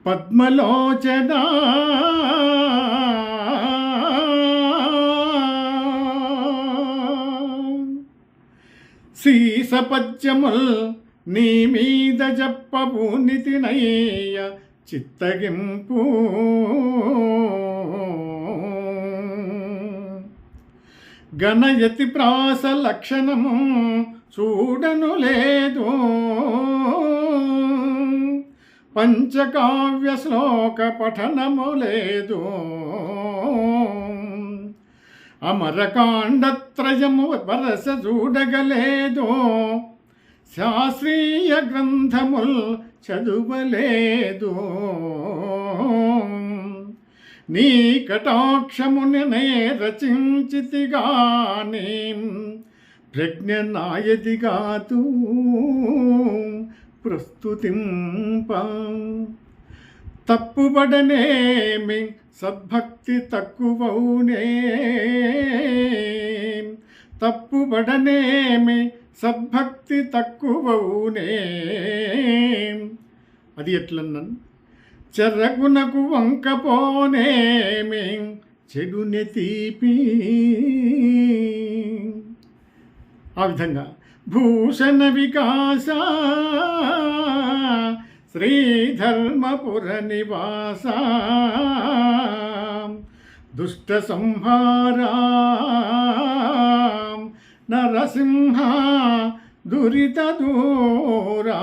పద్మలోచన సీసపద్యముల్ నీ మీద చెప్పబూనితినయ్య చిత్తగింపు గణయతి ప్రాస లక్షణము చూడను లేదు పంచకావ్య శ్లోక పఠనము లేదు అమరకాండత్రయము వరస చూడగలేదు శాస్త్రీయ గ్రంథముల్ చదువలేదు నీ కటాక్షముని నే రచించితిగాని ప్రజ్ఞ నాయదిగాతు ప్రస్తుతింప తప్పుబడనేమి సద్భక్తి తక్కువౌనే తప్పుబడనేమి సద్భక్తి తక్కువౌనే అది ఎట్లన్నాను చెర్రగునకు వంకపోనేమి చెడుని తీపి ఆ విధంగా భూషణ వికాస శ్రీధర్మపుర నివాస దుష్ట సంహారా నరసింహ దురిత దూరా